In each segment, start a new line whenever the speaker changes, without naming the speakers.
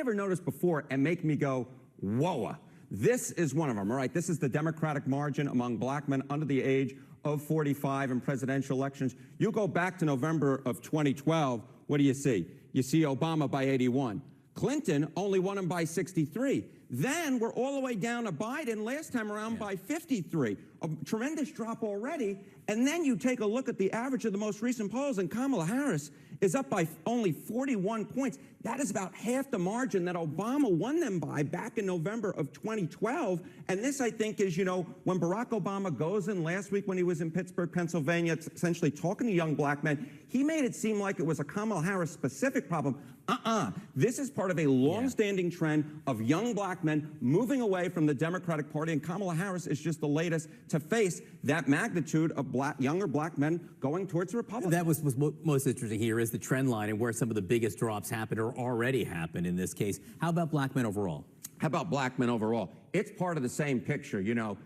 never noticed before and make me go, whoa. This is one of them, all right? This is the Democratic margin among black men under the age of 45 in presidential elections. You go back to November of 2012, what do you see? You see Obama by 81. Clinton only won him by 63. Then we're all the way down to Biden last time around by 53. A tremendous drop already. And then you take a look at the average of the most recent polls, and Kamala Harris is up by only 41 points. That is about half the margin that Obama won them by back in November of 2012. And this, I think, is, you know, when Barack Obama goes in last week when he was in Pittsburgh, Pennsylvania, essentially talking to young black men, he made it seem like it was a Kamala Harris specific problem. This is part of a long-standing trend of young black men moving away from the Democratic Party, and Kamala Harris is just the latest to face that magnitude of younger black men going towards the Republicans.
That was most interesting here is the trend line and where some of the biggest drops happened or already happened in this case. How about black men overall?
How about black men overall? It's part of the same picture, you know.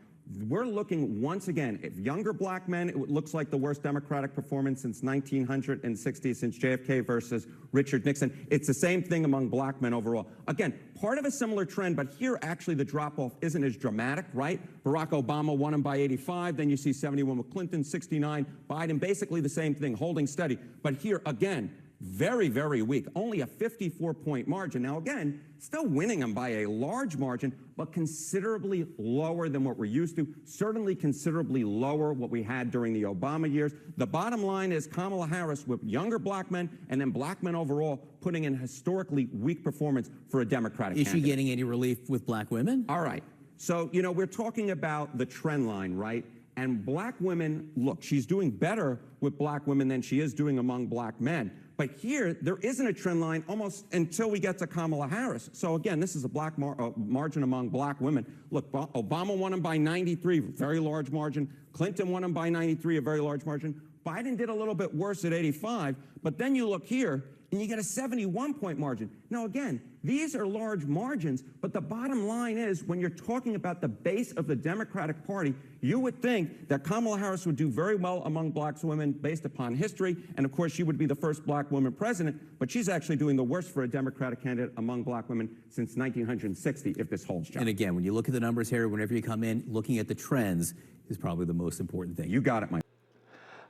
We're looking, once again, if younger black men, it looks like the worst Democratic performance since 1960, since JFK versus Richard Nixon. It's the same thing among black men overall. Again, part of a similar trend, but here actually the drop-off isn't as dramatic, right? Barack Obama won him by 85, then you see 71 with Clinton, 69, Biden, basically the same thing, holding steady. But here, again, very, very weak, only a 54-point margin. Now, again, still winning them by a large margin, but considerably lower than what we're used to, certainly considerably lower what we had during the Obama years. The bottom line is Kamala Harris with younger black men and then black men overall putting in historically weak performance for a Democratic candidate.
Is she getting any relief with black women?
All right. So, you know, we're talking about the trend line, right? And black women, look, she's doing better with black women than she is doing among black men. But here, there isn't a trend line almost until we get to Kamala Harris. So again, this is a black margin among black women. Look, Obama won him by 93, very large margin. Clinton won him by 93, a very large margin. Biden did a little bit worse at 85. But then you look here, and you get a 71-point margin. Now, again, these are large margins, but the bottom line is when you're talking about the base of the Democratic Party, you would think that Kamala Harris would do very well among black women based upon history, and of course she would be the first black woman president, but she's actually doing the worst for a Democratic candidate among black women since 1960, if this holds, John.
And again, when you look at the numbers here, whenever you come in, looking at the trends is probably the most important thing.
You got it, Mike.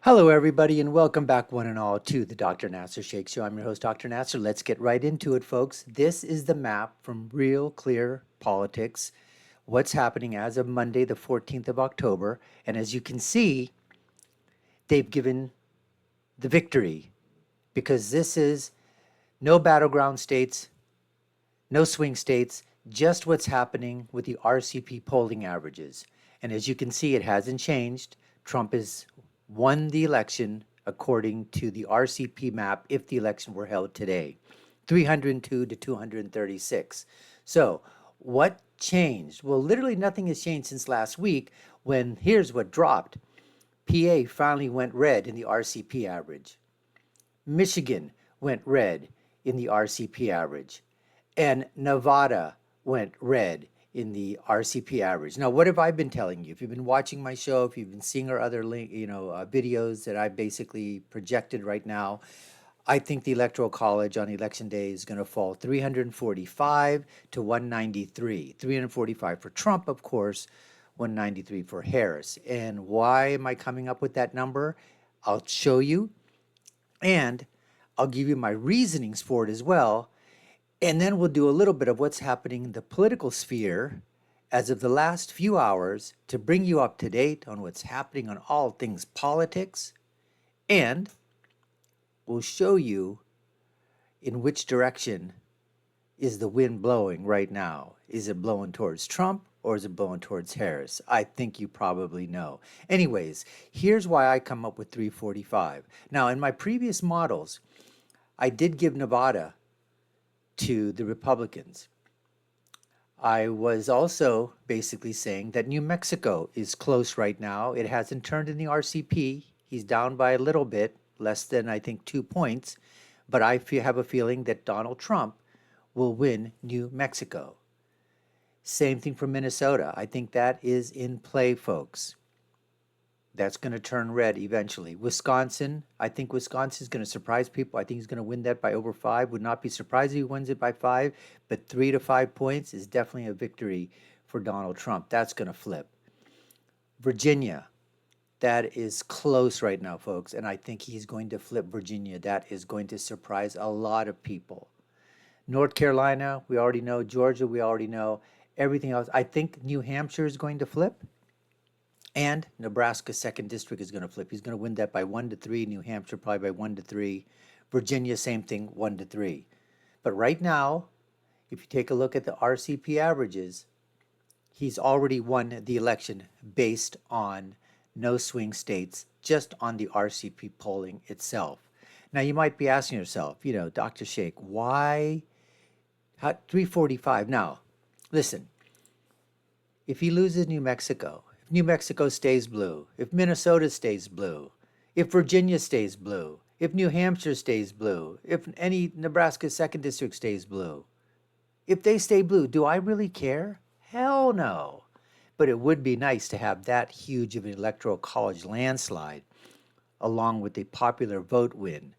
Hello, everybody, and welcome back, one and all, to the Dr. Nasser Sheikh Show. I'm your host, Dr. Nasser. Let's get right into it, folks. This is the map from Real Clear Politics, what's happening as of Monday, the 14th of October. And as you can see, they've given the victory because this is no battleground states, no swing states, just what's happening with the RCP polling averages. And as you can see, it hasn't changed. Trump is won the election according to the RCP map if the election were held today, 302 to 236. So what changed? Well, literally nothing has changed since last week when here's what dropped. PA finally went red in the RCP average. Michigan went red in the RCP average. And Nevada went red in the RCP average. Now, what have I been telling you? If you've been watching my show, if you've been seeing our other videos that I basically projected right now, I think the Electoral College on Election Day is going to fall 345 to 193. 345 for Trump, of course, 193 for Harris. And why am I coming up with that number? I'll show you, and I'll give you my reasonings for it as well. And then we'll do a little bit of what's happening in the political sphere as of the last few hours to bring you up to date on what's happening on all things politics. And we'll show you in which direction is the wind blowing right now. Is it blowing towards Trump or is it blowing towards Harris? I think you probably know. Anyways, here's why I come up with 345. Now, in my previous models, I did give Nevada to the Republicans. I was also basically saying that New Mexico is close right now. It hasn't turned in the RCP. He's down by a little bit, less than, I think, 2 points. But I have a feeling that Donald Trump will win New Mexico. Same thing for Minnesota. I think that is in play, folks. That's going to turn red eventually. Wisconsin, I think Wisconsin is going to surprise people. I think he's going to win that by over 5. Would not be surprised if he wins it by 5, but 3 to 5 points is definitely a victory for Donald Trump. That's going to flip. Virginia, that is close right now, folks, and I think he's going to flip Virginia. That is going to surprise a lot of people. North Carolina, we already know. Georgia, we already know. Everything else, I think New Hampshire is going to flip. And Nebraska's 2nd district is going to flip. He's going to win that by 1 to 3. New Hampshire probably by 1 to 3. Virginia, same thing, 1 to 3. But right now, if you take a look at the RCP averages, he's already won the election based on no swing states, just on the RCP polling itself. Now, you might be asking yourself, Dr. Sheikh, why 345? Now, listen, if he loses New Mexico, New Mexico stays blue, if Minnesota stays blue, if Virginia stays blue, if New Hampshire stays blue, if any Nebraska's 2nd district stays blue, if they stay blue, do I really care? Hell no. But it would be nice to have that huge of an electoral college landslide along with a popular vote win.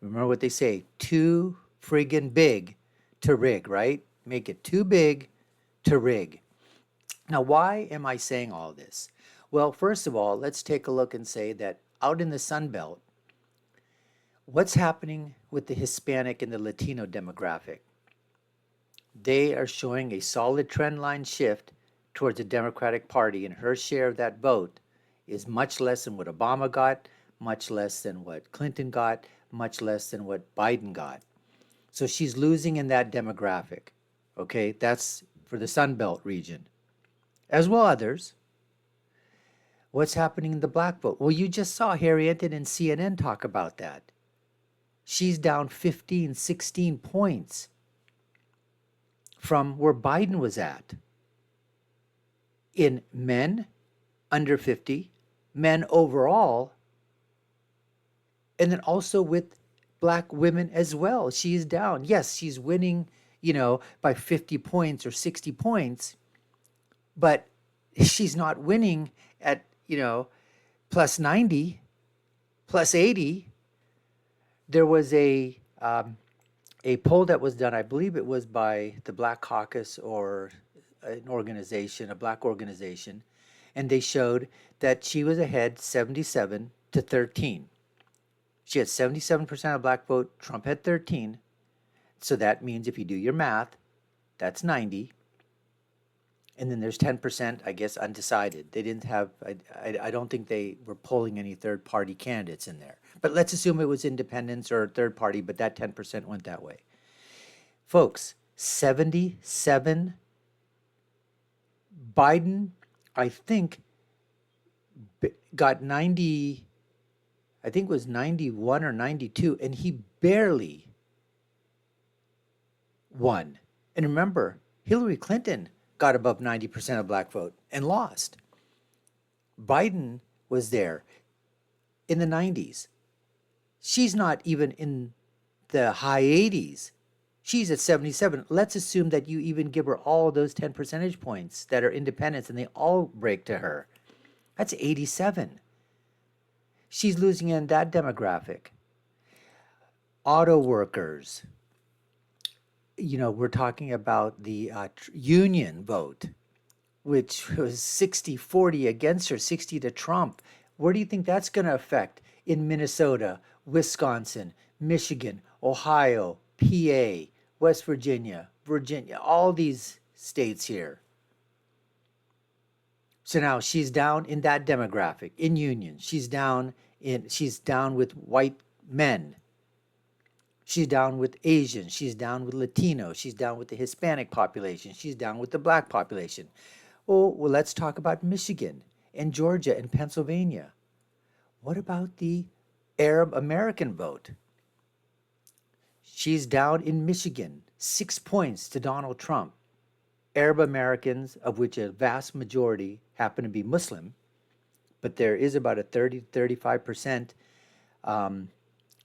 Remember what they say, too friggin' big to rig, right? Make it too big to rig. Now, why am I saying all this? Well, first of all, let's take a look and say that out in the Sun Belt, what's happening with the Hispanic and the Latino demographic? They are showing a solid trend line shift towards the Democratic Party, and her share of that vote is much less than what Obama got, much less than what Clinton got, much less than what Biden got. So she's losing in that demographic. Okay, that's for the Sun Belt region. As well others. What's happening in the black vote? Well, you just saw Harry Enton and CNN talk about that. She's down 15, 16 points from where Biden was at. In men under 50, men overall, and then also with black women as well. She's down. Yes, she's winning, by 50 points or 60 points, but she's not winning at, plus 90, plus 80. There was a poll that was done, I believe it was by the Black Caucus or an organization, a black organization, and they showed that she was ahead 77 to 13. She had 77% of black vote, Trump had 13. So that means if you do your math, that's 90. And then there's 10%, I guess, undecided. They didn't have, I don't think they were polling any third-party candidates in there. But let's assume it was independents or third-party, but that 10% went that way. Folks, 77, Biden, I think, got 90, I think it was 91 or 92, and he barely won. And remember, Hillary Clinton got above 90% of black vote and lost. Biden was there in the 90s. She's not even in the high 80s. She's at 77. Let's assume that you even give her all those 10 percentage points that are independents and they all break to her. That's 87. She's losing in that demographic. Auto workers. We're talking about the union vote, which was 60-40 against her, 60 to Trump. Where do you think that's going to affect in Minnesota, Wisconsin, Michigan, Ohio, PA, West Virginia, all these states here? So now she's down in that demographic, in union. She's down with white men. She's down with Asians. She's down with Latino. She's down with the Hispanic population. She's down with the black population. Oh, well, let's talk about Michigan and Georgia and Pennsylvania. What about the Arab American vote? She's down in Michigan, 6 points to Donald Trump. Arab Americans, of which a vast majority happen to be Muslim, but there is about a 30 to 35%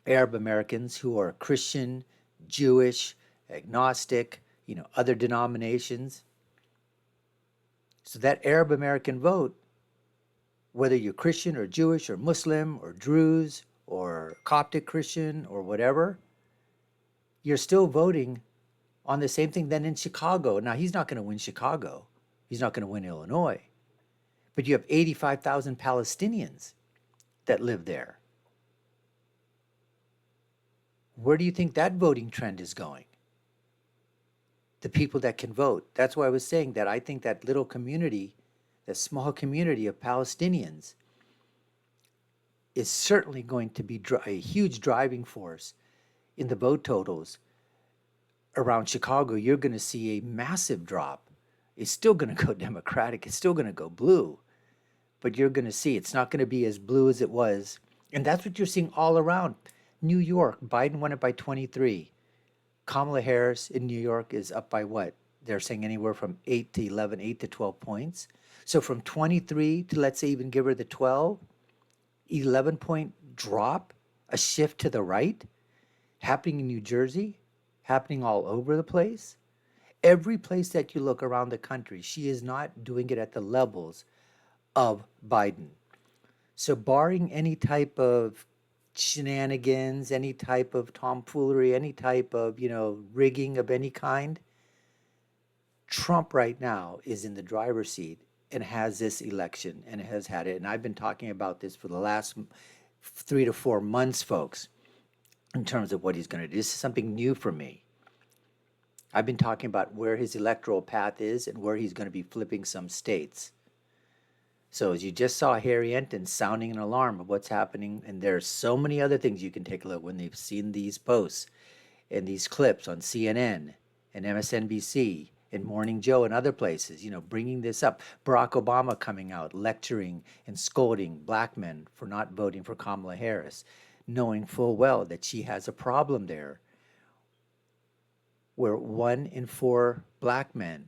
Arab Americans who are Christian, Jewish, agnostic, other denominations. So that Arab American vote whether you're Christian or Jewish or Muslim or Druze or Coptic Christian or whatever, you're still voting on the same thing. Then in Chicago, now he's not going to win Chicago, he's not going to win Illinois, but you have 85,000 Palestinians that live there. Where do you think that voting trend is going? The people that can vote. That's why I was saying that I think that little community, that small community of Palestinians, is certainly going to be a huge driving force in the vote totals. Around Chicago, you're going to see a massive drop. It's still going to go Democratic. It's still going to go blue. But you're going to see it's not going to be as blue as it was. And that's what you're seeing all around. New York, Biden won it by 23. Kamala Harris in New York is up by what? They're saying anywhere from 8 to 11, 8 to 12 points. So from 23 to, let's say, even give her the 12, 11-point drop, a shift to the right, happening in New Jersey, happening all over the place. Every place that you look around the country, she is not doing it at the levels of Biden. So barring any type of shenanigans, any type of tomfoolery, any type of, rigging of any kind, Trump right now is in the driver's seat and has this election and has had it. And I've been talking about this for the last 3 to 4 months, folks, in terms of what he's going to do. This is something new for me. I've been talking about where his electoral path is and where he's going to be flipping some states. So as you just saw Harry Enton sounding an alarm of what's happening, and there's so many other things you can take a look when they've seen these posts and these clips on CNN and MSNBC and Morning Joe and other places, bringing this up. Barack Obama coming out, lecturing and scolding black men for not voting for Kamala Harris, knowing full well that she has a problem there where 1 in 4 black men,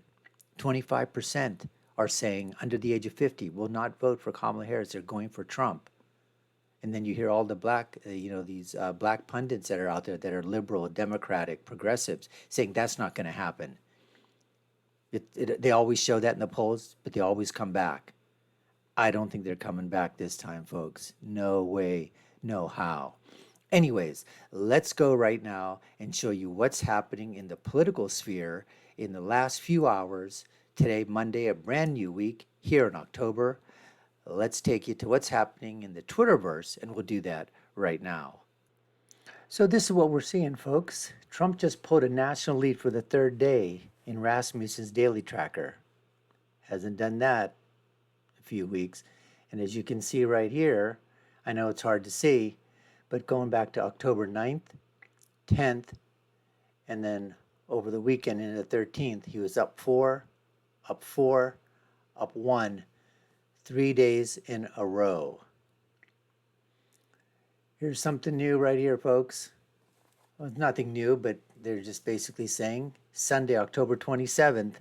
25%, are saying under the age of 50 will not vote for Kamala Harris. They're going for Trump. And then you hear all the black, these black pundits that are out there that are liberal, democratic, progressives saying that's not going to happen. They always show that in the polls, but they always come back. I don't think they're coming back this time, folks. No way, no how. Anyways, let's go right now and show you what's happening in the political sphere in the last few hours. Today, Monday, a brand new week here in October. Let's take you to what's happening in the Twitterverse, and we'll do that right now. So this is what we're seeing, folks. Trump just pulled a national lead for the 3rd day in Rasmussen's daily tracker. Hasn't done that a few weeks. And as you can see right here, I know it's hard to see, but going back to October 9th, 10th, and then over the weekend into the 13th, he was up 4, up 4, up 1, 3 days in a row. Here's something new right here, folks. Well, it's nothing new, but they're just basically saying Sunday, October 27th,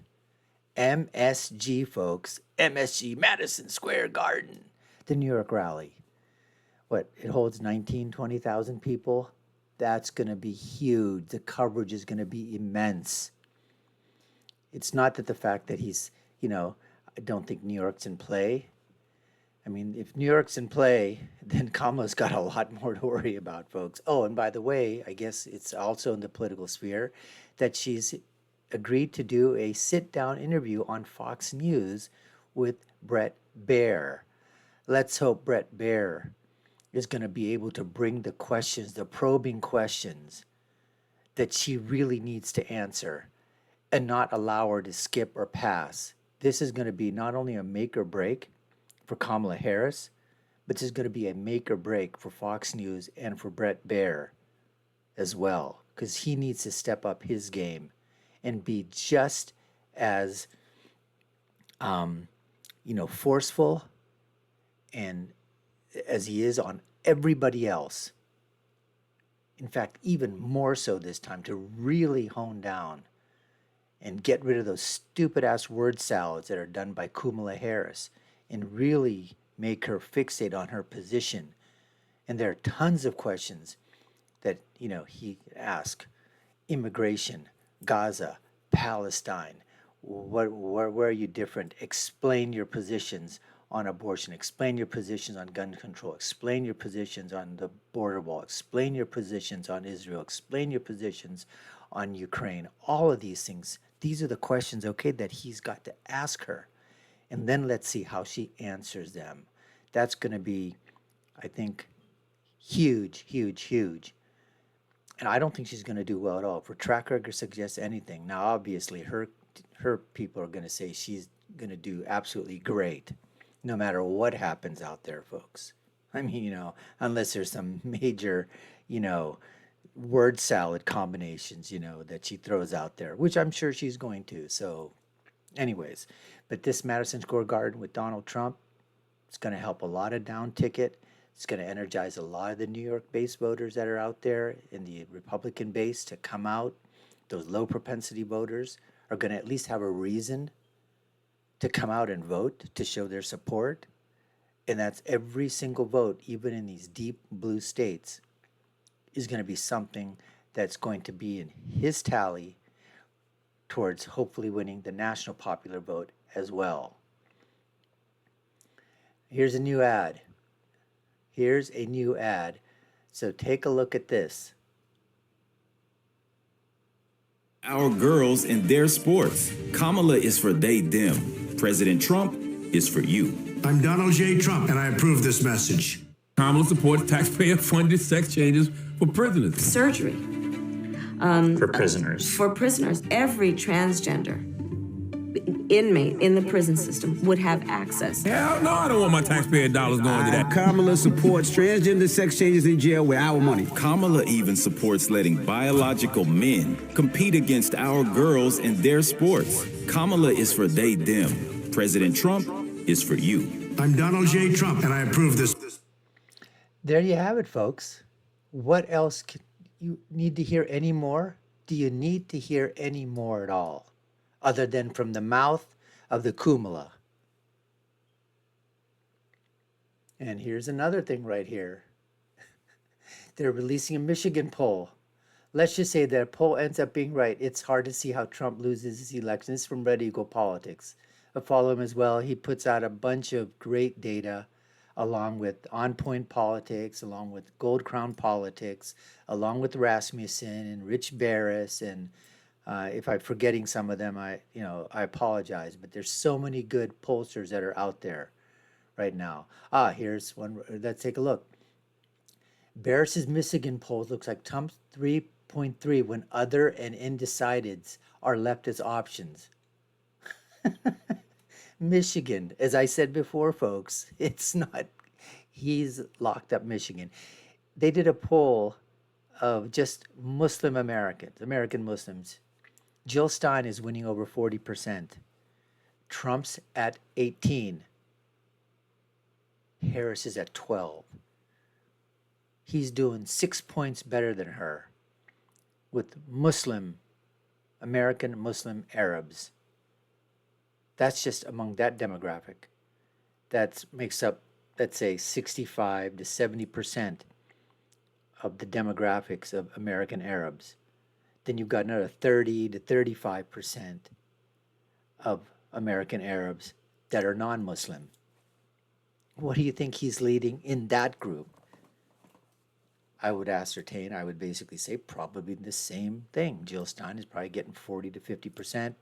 MSG, folks. MSG, Madison Square Garden, the New York rally. What, it holds 20,000 people? That's going to be huge. The coverage is going to be immense. It's not that the fact that he's, I don't think New York's in play. I mean, if New York's in play, then Kamala's got a lot more to worry about, folks. Oh, and by the way, I guess it's also in the political sphere that she's agreed to do a sit-down interview on Fox News with Bret Baier. Let's hope Bret Baier is going to be able to bring the questions, the probing questions that she really needs to answer and not allow her to skip or pass. This is going to be not only a make or break for Kamala Harris, but this is going to be a make or break for Fox News and for Bret Baier as well, because he needs to step up his game and be just as, forceful and as he is on everybody else. In fact, even more so this time, to really hone down and get rid of those stupid-ass word salads that are done by Kamala Harris and really make her fixate on her position. And there are tons of questions that, he asked. Immigration, Gaza, Palestine, where are you different? Explain your positions on abortion, explain your positions on gun control, explain your positions on the border wall, explain your positions on Israel, explain your positions on Ukraine, all of these things. These are the questions, okay, that he's got to ask her. And then let's see how she answers them. That's going to be, I think, huge, huge, huge. And I don't think she's going to do well at all. If her track record suggests anything, now obviously her people are going to say she's going to do absolutely great, no matter what happens out there, folks. I mean, unless there's some major, word salad combinations, that she throws out there, which I'm sure she's going to. So, anyways, but this Madison Square Garden with Donald Trump, it's going to help a lot of down ticket. It's going to energize a lot of the New York-based voters that are out there in the Republican base to come out. Those low propensity voters are going to at least have a reason to come out and vote to show their support. And that's every single vote, even in these deep blue states, is going to be something that's going to be in his tally towards hopefully winning the national popular vote as well. Here's a new ad. Here's a new ad. So take a look at this.
Our girls and their sports. Kamala is for they, them. President Trump is for you.
I'm Donald J. Trump, and I approve this message.
Kamala supports taxpayer-funded sex changes for prisoners.
Surgery.
For prisoners.
For prisoners. Every transgender inmate in the prison system would have access.
Hell no, I don't want my taxpayer dollars going to that.
Kamala supports transgender sex changes in jail with our money.
Kamala even supports letting biological men compete against our girls and their sports. Kamala is for they, them. President Trump is for you.
I'm Donald J. Trump, and I approve this.
There you have it, folks. What else you need to hear any more? Do you need to hear any more at all? Other than from the mouth of the Kamala. And here's another thing right here. They're releasing a Michigan poll. Let's just say that poll ends up being right. It's hard to see how Trump loses his election. This is from Red Eagle Politics. I follow him as well. He puts out a bunch of great data along with On Point Politics, along with Gold Crown Politics, along with Rasmussen and Rich Barris, and if I'm forgetting some of them, I apologize. But there's so many good pollsters that are out there right now. Here's one. Let's take a look. Barris's Michigan poll looks like Trump's 3.3 when other and undecideds are left as options. Michigan, as I said before, folks, it's not, he's locked up Michigan. They did a poll of just Muslim Americans, American Muslims. Jill Stein is winning over 40%. Trump's at 18. Harris is at 12. He's doing 6 points better than her with American Muslim Arabs. That's just among that demographic. That makes up, let's say, 65 to 70% of the demographics of American Arabs. Then you've got another 30 to 35% of American Arabs that are non-Muslim. What do you think he's leading in that group? I would basically say probably the same thing. Jill Stein is probably getting 40 to 50%.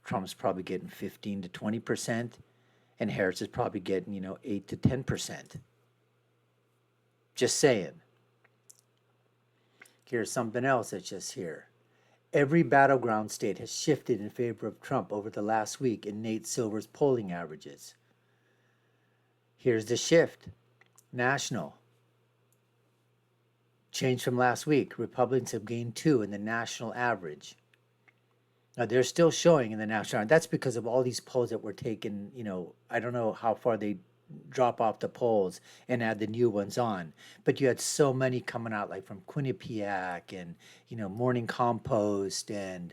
Trump's probably getting 15 to 20%. And Harris is probably getting, 8 to 10%. Just saying. Here's something else that's just here. Every battleground state has shifted in favor of Trump over the last week in Nate Silver's polling averages. Here's the shift. National. Change from last week. Republicans have gained 2 in the national average. Now, they're still showing in the national average. That's because of all these polls that were taken, I don't know how far they drop off the polls and add the new ones on. But you had so many coming out, like from Quinnipiac and, Morning Compost and,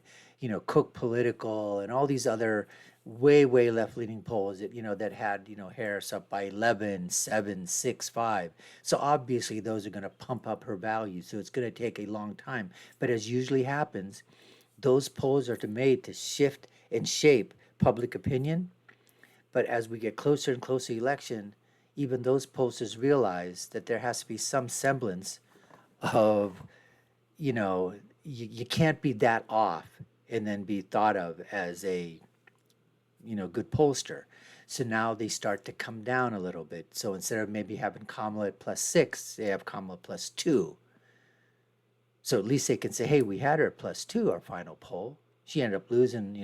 Cook Political and all these other way, way left-leaning polls that, that had, Harris up by 11, 7, 6, 5. So obviously those are going to pump up her value. So it's going to take a long time. But as usually happens, those polls are made to shift and shape public opinion. But as we get closer and closer to election, even those pollsters realize that there has to be some semblance of, you can't be that off and then be thought of as a, good pollster. So now they start to come down a little bit. So instead of maybe having Kamala at +6, they have Kamala +2. So at least they can say, hey, we had her at +2, our final poll. She ended up losing,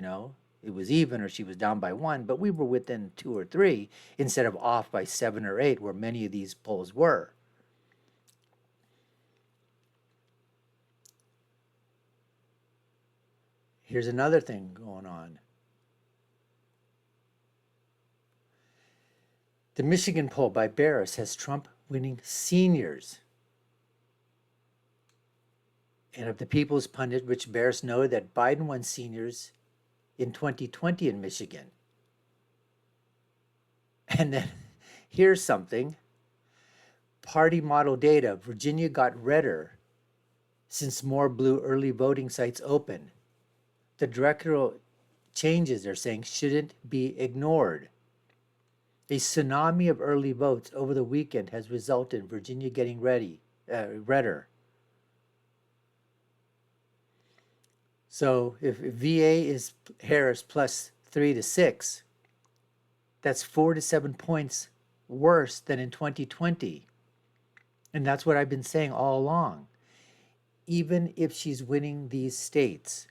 it was even or she was down by 1, but we were within 2 or 3 instead of off by 7 or 8 where many of these polls were. Here's another thing going on. The Michigan poll by Barris has Trump winning seniors. And of the People's Pundit, which Barris noted that Biden won seniors in 2020 in Michigan. And then here's something. Party model data. Virginia got redder since more blue early voting sites open. The directorial changes, they're saying, shouldn't be ignored. A tsunami of early votes over the weekend has resulted in Virginia getting redder. So if VA is Harris +3 to 6, that's 4 to 7 points worse than in 2020. And that's what I've been saying all along. Even if she's winning these states,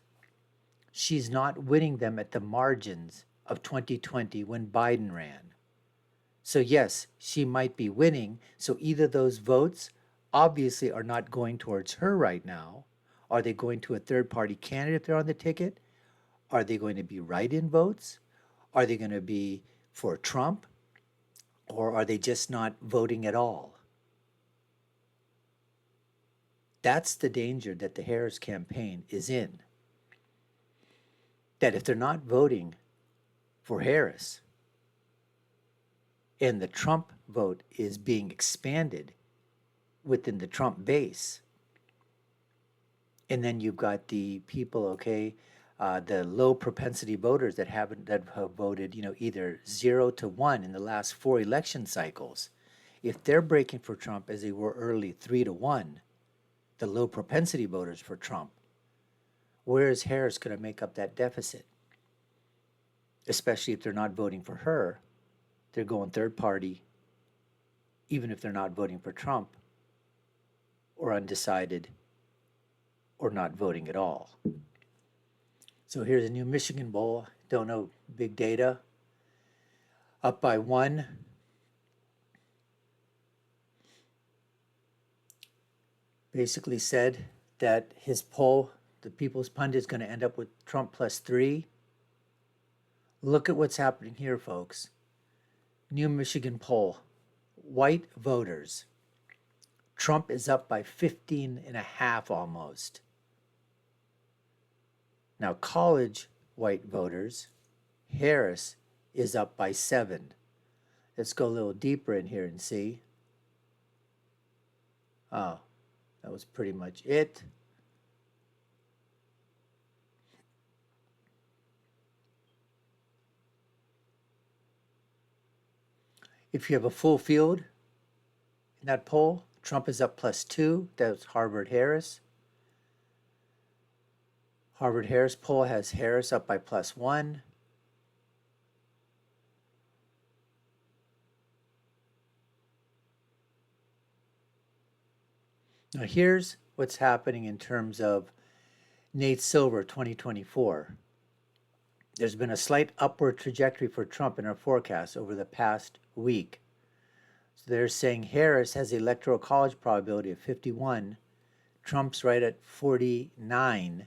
she's not winning them at the margins of 2020 when Biden ran. So yes, she might be winning. So either those votes obviously are not going towards her right now. Are they going to a third-party candidate if they're on the ticket? Are they going to be write-in votes? Are they going to be for Trump? Or are they just not voting at all? That's the danger that the Harris campaign is in. That if they're not voting for Harris, and the Trump vote is being expanded within the Trump base, and then you've got the people, the low propensity voters that have voted, either 0 to 1 in the last 4 election cycles. If they're breaking for Trump as they were early 3 to 1, the low propensity voters for Trump, where is Harris going to make up that deficit? Especially if they're not voting for her, they're going third party, even if they're not voting for Trump, or undecided, or not voting at all. So here's a new Michigan poll. Don't know big data. Up by 1. Basically said that his poll, the People's Pundit, is going to end up with Trump +3. Look at what's happening here, folks. New Michigan poll. White voters. Trump is up by 15.5 almost. Now, college white voters, Harris is up by 7. Let's go a little deeper in here and see. Oh, that was pretty much it. If you have a full field in that poll, Trump is up +2. That's Harvard-Harris. Harvard-Harris poll has Harris up by +1. Now here's what's happening in terms of Nate Silver 2024. There's been a slight upward trajectory for Trump in our forecast over the past week. So they're saying Harris has the Electoral College probability of 51. Trump's right at 49.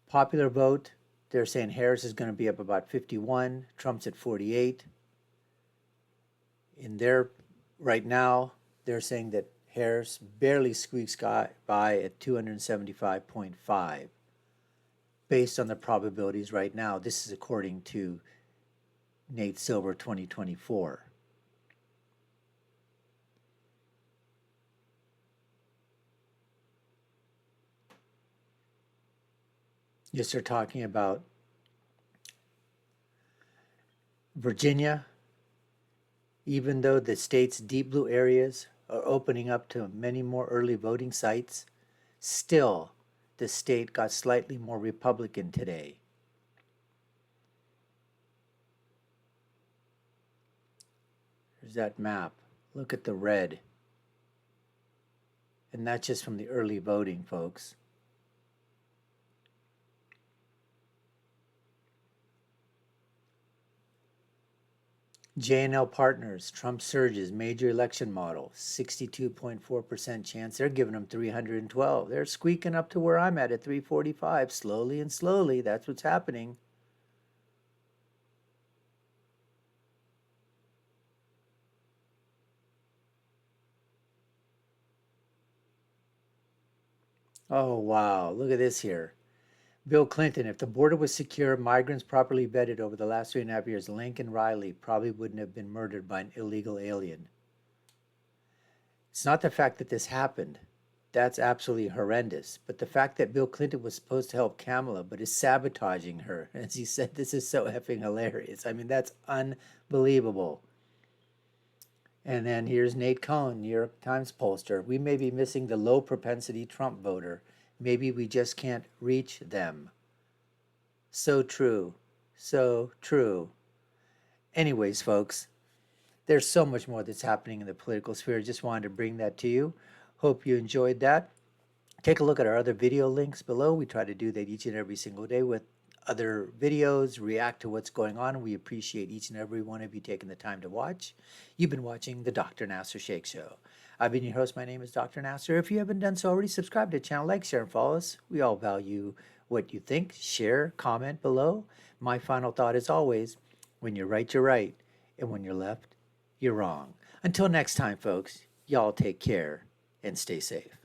Popular vote, they're saying Harris is going to be up about 51. Trump's at 48. In their, right now, they're saying that Harris barely squeaks by at 275.5. Based on the probabilities right now. This is according to Nate Silver 2024. Yes, they're talking about Virginia, even though the state's deep blue areas are opening up to many more early voting sites, still the state got slightly more Republican today. There's that map. Look at the red. And that's just from the early voting, folks. J&L Partners, Trump surges, major election model, 62.4% chance. They're giving them 312. They're squeaking up to where I'm at 345, slowly and slowly. That's what's happening. Oh, wow. Look at this here. Bill Clinton, if the border was secure, migrants properly vetted over the last 3.5 years, Lincoln Riley probably wouldn't have been murdered by an illegal alien. It's not the fact that this happened. That's absolutely horrendous. But the fact that Bill Clinton was supposed to help Kamala, but is sabotaging her. As he said, this is so effing hilarious. I mean, that's unbelievable. And then here's Nate Cohn, New York Times pollster. We may be missing the low propensity Trump voter. Maybe we just can't reach them. So true. So true. Anyways, folks, there's so much more that's happening in the political sphere. Just wanted to bring that to you. Hope you enjoyed that. Take a look at our other video links below. We try to do that each and every single day with other videos, react to what's going on. We appreciate each and every one of you taking the time to watch. You've been watching the Dr. Nasser Sheikh Show. I've been your host. My name is Dr. Nasser. If you haven't done so already, subscribe to the channel, like, share, and follow us. We all value what you think. Share, comment below. My final thought is always, when you're right, you're right. And when you're left, you're wrong. Until next time, folks, y'all take care and stay safe.